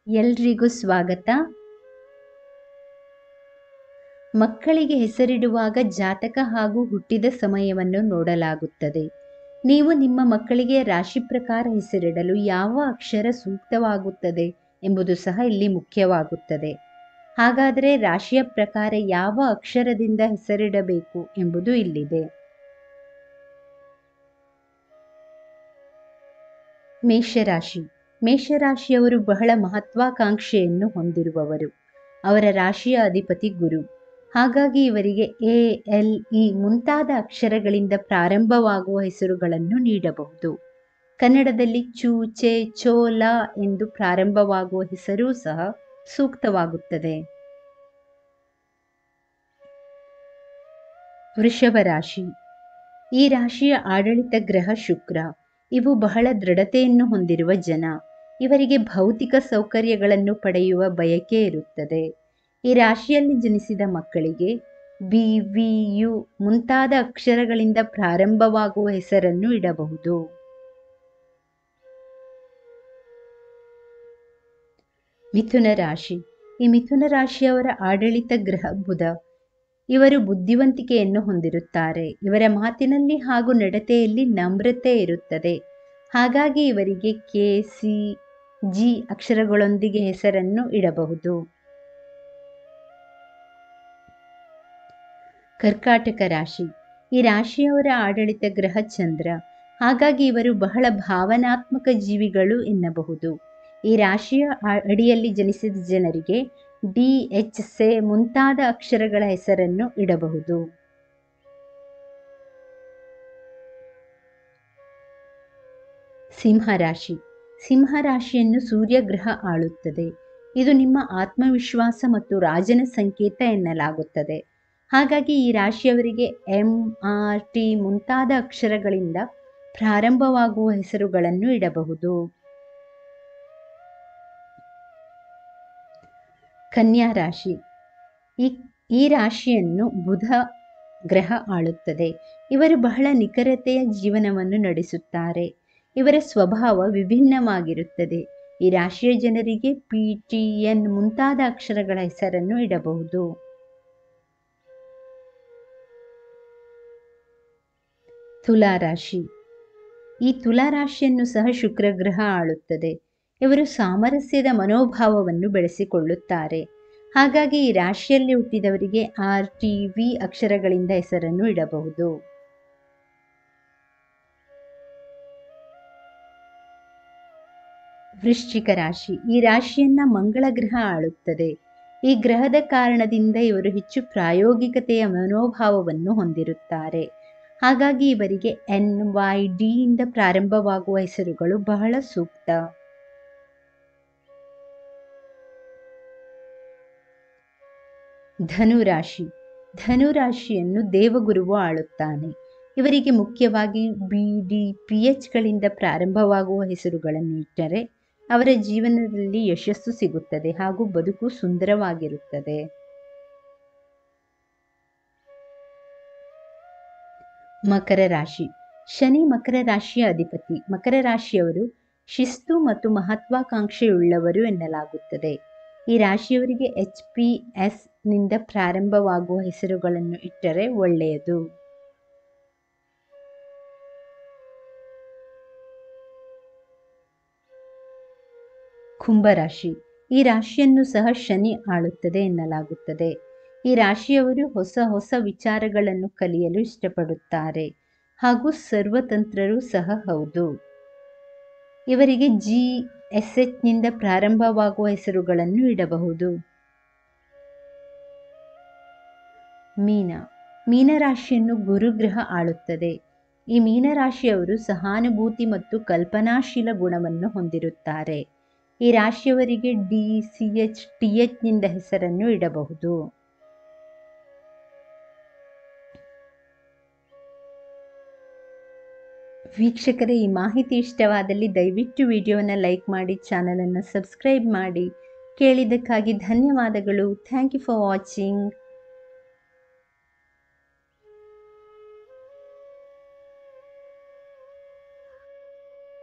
ಎಲ್ರಿಗೂ ಸ್ವಾಗತ. ಮಕ್ಕಳಿಗೆ ಹೆಸರಿಡುವಾಗ ಜಾತಕ ಹಾಗೂ ಹುಟ್ಟಿದ ಸಮಯವನ್ನು ನೋಡಲಾಗುತ್ತದೆ. ನೀವು ನಿಮ್ಮ ಮಕ್ಕಳಿಗೆ ರಾಶಿ ಪ್ರಕಾರ ಹೆಸರಿಡಲು ಯಾವ ಅಕ್ಷರ ಸೂಕ್ತವಾಗುತ್ತದೆ ಎಂಬುದು ಸಹ ಇಲ್ಲಿ ಮುಖ್ಯವಾಗುತ್ತದೆ. ಹಾಗಾದರೆ ರಾಶಿಯ ಪ್ರಕಾರ ಯಾವ ಅಕ್ಷರದಿಂದ ಹೆಸರಿಡಬೇಕು ಎಂಬುದು ಇಲ್ಲಿದೆ. ಮೇಷರಾಶಿ. ಮೇಷರಾಶಿಯವರು ಬಹಳ ಮಹತ್ವಾಕಾಂಕ್ಷೆಯನ್ನು ಹೊಂದಿರುವವರು. ಅವರ ರಾಶಿಯ ಅಧಿಪತಿ ಗುರು. ಹಾಗಾಗಿ ಇವರಿಗೆ ಎ, ಎಲ್, ಇ ಮುಂತಾದ ಅಕ್ಷರಗಳಿಂದ ಪ್ರಾರಂಭವಾಗುವ ಹೆಸರುಗಳನ್ನು ನೀಡಬಹುದು. ಕನ್ನಡದಲ್ಲಿ ಚು, ಚೆ, ಚೋ, ಲ ಎಂದು ಪ್ರಾರಂಭವಾಗುವ ಹೆಸರೂ ಸಹ ಸೂಕ್ತವಾಗುತ್ತದೆ. ವೃಷಭ ರಾಶಿ. ಈ ರಾಶಿಯ ಆಡಳಿತ ಗ್ರಹ ಶುಕ್ರ. ಇವು ಬಹಳ ದೃಢತೆಯನ್ನು ಹೊಂದಿರುವ ಜನ. ಇವರಿಗೆ ಭೌತಿಕ ಸೌಕರ್ಯಗಳನ್ನು ಪಡೆಯುವ ಬಯಕೆ ಇರುತ್ತದೆ. ಈ ರಾಶಿಯಲ್ಲಿ ಜನಿಸಿದ ಮಕ್ಕಳಿಗೆ ಬಿ, ವಿ, ಯು ಮುಂತಾದ ಅಕ್ಷರಗಳಿಂದ ಪ್ರಾರಂಭವಾಗುವ ಹೆಸರನ್ನು ಇಡಬಹುದು. ಮಿಥುನ ರಾಶಿ. ಈ ಮಿಥುನ ರಾಶಿಯವರ ಆಡಳಿತ ಗ್ರಹ ಬುಧ. ಇವರು ಬುದ್ಧಿವಂತಿಕೆಯನ್ನು ಹೊಂದಿರುತ್ತಾರೆ. ಇವರ ಮಾತಿನಲ್ಲಿ ಹಾಗೂ ನಡತೆಯಲ್ಲಿ ನಮ್ರತೆ ಇರುತ್ತದೆ. ಹಾಗಾಗಿ ಇವರಿಗೆ ಕೆ, ಸಿ, ಜಿ ಅಕ್ಷರಗಳೊಂದಿಗೆ ಹೆಸರನ್ನು ಇಡಬಹುದು. ಕರ್ಕಾಟಕ ರಾಶಿ. ಈ ರಾಶಿಯವರ ಆಡಳಿತ ಗ್ರಹ ಚಂದ್ರ. ಹಾಗಾಗಿ ಇವರು ಬಹಳ ಭಾವನಾತ್ಮಕ ಜೀವಿಗಳು ಎನ್ನಬಹುದು. ಈ ರಾಶಿಯ ಅಡಿಯಲ್ಲಿ ಜನಿಸಿದ ಜನರಿಗೆ ಡಿ, ಎಚ್, ಸೆ ಮುಂತಾದ ಅಕ್ಷರಗಳ ಹೆಸರನ್ನು ಇಡಬಹುದು. ಸಿಂಹರಾಶಿ. ಸಿಂಹರಾಶಿಯನ್ನು ಸೂರ್ಯಗ್ರಹ ಆಳುತ್ತದೆ. ಇದು ನಿಮ್ಮ ಆತ್ಮವಿಶ್ವಾಸ ಮತ್ತು ರಾಜನ ಸಂಕೇತ ಎನ್ನಲಾಗುತ್ತದೆ. ಹಾಗಾಗಿ ಈ ರಾಶಿಯವರಿಗೆ ಎಂ, ಆರ್, ಟಿ ಮುಂತಾದ ಅಕ್ಷರಗಳಿಂದ ಪ್ರಾರಂಭವಾಗುವ ಹೆಸರುಗಳನ್ನು ಇಡಬಹುದು. ಕನ್ಯಾ ರಾಶಿ. ಈ ರಾಶಿಯನ್ನು ಬುಧ ಗ್ರಹ ಆಳುತ್ತದೆ. ಇವರು ಬಹಳ ನಿಖರತೆಯ ಜೀವನವನ್ನು ನಡೆಸುತ್ತಾರೆ. ಇವರ ಸ್ವಭಾವ ವಿಭಿನ್ನವಾಗಿರುತ್ತದೆ. ಈ ರಾಶಿಯ ಜನರಿಗೆ ಪಿ, ಟಿ, ಎನ್ ಮುಂತಾದ ಅಕ್ಷರಗಳ ಹೆಸರನ್ನು ಇಡಬಹುದು. ತುಲಾರಾಶಿ. ಈ ತುಲಾರಾಶಿಯನ್ನು ಸಹ ಶುಕ್ರಗ್ರಹ ಆಳುತ್ತದೆ. ಇವರು ಸಾಮರಸ್ಯದ ಮನೋಭಾವವನ್ನು ಬೆಳೆಸಿಕೊಳ್ಳುತ್ತಾರೆ. ಹಾಗಾಗಿ ಈ ರಾಶಿಯಲ್ಲಿ ಹುಟ್ಟಿದವರಿಗೆ ಆರ್, ಟಿ, ವಿ ಅಕ್ಷರಗಳಿಂದ ಹೆಸರನ್ನು ಇಡಬಹುದು. ವೃಶ್ಚಿಕ ರಾಶಿ. ಈ ರಾಶಿಯನ್ನ ಮಂಗಳ ಗ್ರಹ ಆಳುತ್ತದೆ. ಈ ಗ್ರಹದ ಕಾರಣದಿಂದ ಇವರು ಹೆಚ್ಚು ಪ್ರಾಯೋಗಿಕತೆಯ ಮನೋಭಾವವನ್ನು ಹೊಂದಿರುತ್ತಾರೆ. ಹಾಗಾಗಿ ಇವರಿಗೆ ಎನ್, ವೈ, ಡಿ ಇಂದ ಪ್ರಾರಂಭವಾಗುವ ಹೆಸರುಗಳು ಬಹಳ ಸೂಕ್ತ. ಧನುರಾಶಿ. ಧನುರಾಶಿಯನ್ನು ದೇವಗುರುವು ಆಳುತ್ತಾನೆ. ಇವರಿಗೆ ಮುಖ್ಯವಾಗಿ ಬಿ, ಡಿ, ಪಿ, ಎಚ್ ಗಳಿಂದ ಪ್ರಾರಂಭವಾಗುವ ಹೆಸರುಗಳನ್ನು ಇಟ್ಟರೆ ಅವರ ಜೀವನದಲ್ಲಿ ಯಶಸ್ಸು ಸಿಗುತ್ತದೆ ಹಾಗೂ ಬದುಕು ಸುಂದರವಾಗಿರುತ್ತದೆ. ಮಕರ ರಾಶಿ. ಶನಿ ಮಕರ ರಾಶಿಯ ಅಧಿಪತಿ. ಮಕರ ರಾಶಿಯವರು ಶಿಸ್ತು ಮತ್ತು ಮಹತ್ವಾಕಾಂಕ್ಷೆಯುಳ್ಳವರು ಎನ್ನಲಾಗುತ್ತದೆ. ಈ ರಾಶಿಯವರಿಗೆ ಎಚ್, ಪಿ, ಎಸ್ ನಿಂದ ಪ್ರಾರಂಭವಾಗುವ ಹೆಸರುಗಳನ್ನು ಇಟ್ಟರೆ ಒಳ್ಳೆಯದು. ಕುಂಭರಾಶಿ. ಈ ರಾಶಿಯನ್ನು ಸಹ ಶನಿ ಆಳುತ್ತದೆ ಎನ್ನಲಾಗುತ್ತದೆ. ಈ ರಾಶಿಯವರು ಹೊಸ ವಿಚಾರಗಳನ್ನು ಕಲಿಯಲು ಇಷ್ಟಪಡುತ್ತಾರೆ ಹಾಗೂ ಸರ್ವತಂತ್ರರು ಸಹ ಹೌದು. ಇವರಿಗೆ ಜಿ, ಎಸ್, ಎಚ್ ನಿಂದ ಪ್ರಾರಂಭವಾಗುವ ಹೆಸರುಗಳನ್ನು ಇಡಬಹುದು. ಮೀನರಾಶಿಯನ್ನು ಗುರುಗ್ರಹ ಆಳುತ್ತದೆ. ಈ ಮೀನರಾಶಿಯವರು ಸಹಾನುಭೂತಿ ಮತ್ತು ಕಲ್ಪನಾಶೀಲ ಗುಣವನ್ನು ಹೊಂದಿರುತ್ತಾರೆ. ಈ ರಾಶಿಯವರಿಗೆ D, C, H, T, H ನಿಂದ ಹೆಸರನ್ನು ಇಡಬಹುದು. ವೀಕ್ಷಕರೇ, ಈ ಮಾಹಿತಿ ಇಷ್ಟವಾದಲ್ಲಿ ದಯವಿಟ್ಟು ವಿಡಿಯೋವನ್ನು ಲೈಕ್ ಮಾಡಿ, ಚಾನಲನ್ನು ಸಬ್ಸ್ಕ್ರೈಬ್ ಮಾಡಿ. ಕೇಳಿದ್ದಕ್ಕಾಗಿ ಧನ್ಯವಾದಗಳು. Thank you for watching.